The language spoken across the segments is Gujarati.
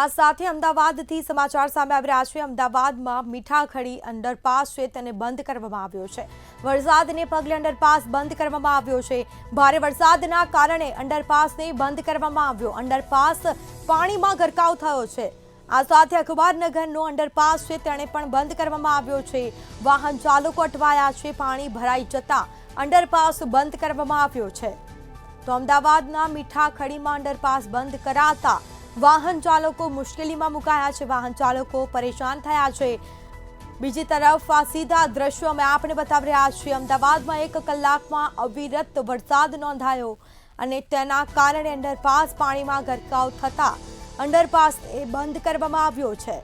આ સાથે અમદાવાદથી સમાચાર સામે આવી રહ્યા છે। અમદાવાદમાં મીઠાખડી અંડરપાસ છે તેને બંધ કરવામાં આવ્યો છે। વરસાદને પગલે અંડરપાસ બંધ કરવામાં આવ્યો છે। ભારે વરસાદના કારણે અંડરપાસને બંધ કરવામાં આવ્યો। અંડરપાસ પાણીમાં ગરકાવ થયો છે। આ સાથે અખબારનગરનો અંડરપાસ છે તેને પણ બંધ કરવામાં આવ્યો છે। વાહન ચાલકો અટવાયા છે। પાણી ભરાઈ જતા અંડરપાસ બંધ કરવામાં આવ્યો છે। તો અમદાવાદના મીઠાખડીમાં અંડરપાસ બંધ કરાતા વાહન ચાલકો મુશ્કેલીમાં મુકાયા છે। વાહન ચાલકો પરેશાન થયા છે। બીજી તરફ આ સીધા દ્રશ્યો અમે આપને બતાવી રહ્યા છીએ। અમદાવાદમાં 1 કલાકમાં અવિરત વરસાદ નોંધાયો અને તેના કારણે અંડરપાસ પાણીમાં ગરકાવ થતા અંડરપાસ બંધ કરવામાં આવ્યો છે।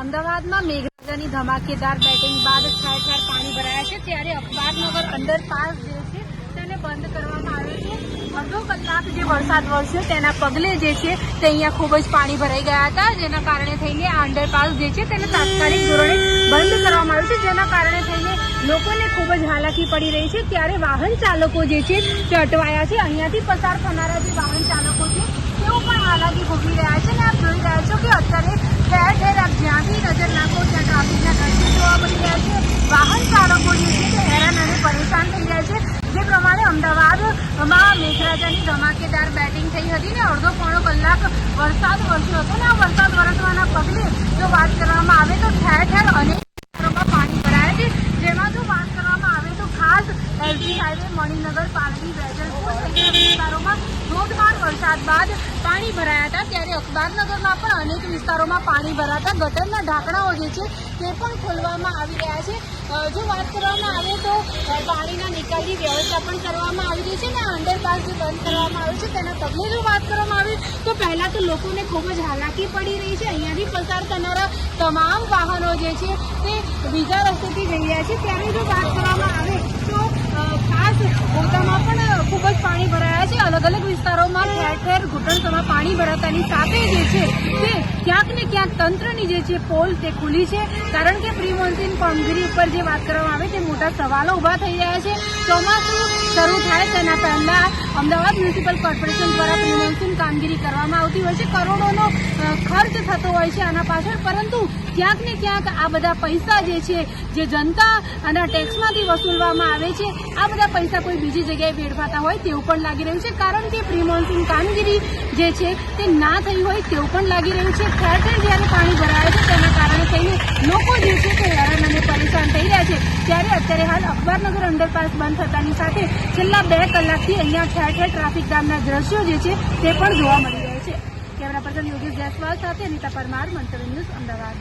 અમદાવાદમાં મેઘરાજાની ધમાકેદાર બેટિંગ બાદ ઠેર ઠેર પાણી ભરાયા છે। ત્યારે અખબારનગર અંડરપાસ જે છે તેને બંધ કરવામાં આવ્યો છે। અડધો કલાક જે વરસાદ વરસ્યો તેના પગલે જે છે તે અહીંયા ખૂબ જ પાણી ભરાઈ ગયા હતા, જેના કારણે થઈને આ અંડરપાસ જે છે તેને તાત્કાલિક ધોરણે બંધ કરવામાં આવ્યું છે, જેના કારણે થઈને લોકોને ખૂબ જ હાલાકી પડી રહી છે। ત્યારે વાહન ચાલકો જે છે તે અટવાયા છે। અહીંયાથી પસાર થનારા જે વાહન ચાલકો છે તેઓ પણ હાલાકી ભોગવી રહ્યા છે। અને આપ જોઈ રહ્યા છો કે અત્યારે ઠેર ઠેર આપ જ્યાંથી નજર નાખો ત્યાં ટ્રાફિકના દ્રશ્યો જોવા મળી રહ્યા છે। વાહન ચાલકો જે છે તે હેરાન અને પરેશાન થઈ રહ્યા છે। જે પ્રમાણે અમદાવાદમાં મેઘરાજાની ધમાકેદાર બેટિંગ થઈ હતી ને અડધો પોણો કલાક વરસાદ વરસ્યો હતો ને આ વરસાદ વરસવાના પગલે જો વાત કરવામાં આવે તો ઠેર ઠેર અનેક વિસ્તારોમાં પાણી ભરાયા છે। જેમાં જો વાત કરવામાં આવે તો ખાસ એલજી હાઈવે, મણિનગર, પાલડી, વેજલપુર સહિતના વિસ્તારોમાં ધોધમાર વરસાદ બાદ પાણી ભરાયા હતા। ત્યારે અખબારનગરમાં પણ અનેક વિસ્તારોમાં પાણી ભરાતા ગટરના ઢાંકણાઓ જે છે તે પણ ખોલવામાં આવી રહ્યા છે। જો વાત કરવામાં આવે તો પાણીના નિકાલની વ્યવસ્થા પણ કરવામાં આવી રહી છે ને અંડરપાસ જે બંધ કરવામાં આવ્યું છે તેના પગલે જો વાત કરવામાં આવે તો પહેલાં તો લોકોને ખૂબ જ હાલાકી પડી રહી છે। અહીંયાથી પસાર થનારા તમામ વાહનો જે છે તે બીજા રસ્તેથી જઈ રહ્યા છે। ત્યારે જો વાત કરવામાં આવે તો ખાસ ગોતામાં પણ ખૂબ જ પાણી ભરાયા છે। અલગ અલગ વિસ્તારોમાં ઠેર ઠેર ઘૂંટણસમાં પાણી ભરાતાની સાથે જે છે તે ક્યાંક ને ક્યાંક તંત્રની જે છે પોલ તે ખુલી છે, કારણ કે પ્રી મોન્સૂન કામગીરી ઉપર જે વાત કરવામાં આવે તે મોટા સવાલો ઊભા થઈ રહ્યા છે। ચોમાસું શરૂ થાય તેના પહેલા અમદાવાદ મ્યુનિસિપલ કોર્પોરેશન દ્વારા પ્રી મોન્સૂન કામગીરી કરવામાં આવતી હોય છે। કરોડોનો ખર્ચ થતો હોય છે આના પાછળ, પરંતુ ક્યાંક ને ક્યાંક આ બધા પૈસા જે છે જે જનતાના ટેક્સમાંથી વસૂલવામાં આવે છે આ બધા પૈસા કોઈ બીજી જગ્યાએ વેડફાતા હોય તેવું પણ લાગી રહ્યું છે, કારણ કે પ્રી મોન્સૂન કામગીરી જે છે તે ના થઈ હોય તેવું પણ લાગી રહ્યું છે। ઠેર ઠેર જ્યારે પાણી ભરાય છે તેના કારણે થઈને લોકો જે છે તે હેરાન અને પરેશાન થઈ રહ્યા છે। ત્યારે અત્યારે હાલ અખબારનગર અંડરપાસ બંધ થતાની સાથે છેલ્લા 2 કલાકથી અહીંયા ઠેર ઠેર ટ્રાફિક જામના દ્રશ્યો જે છે તે પણ જોવા મળી રહ્યા છે। કેમેરા પર્સન યોગેશ જયસ્વાલ સાથે અનિતા પરમાર, મંતવ્ય ન્યૂઝ, અમદાવાદ।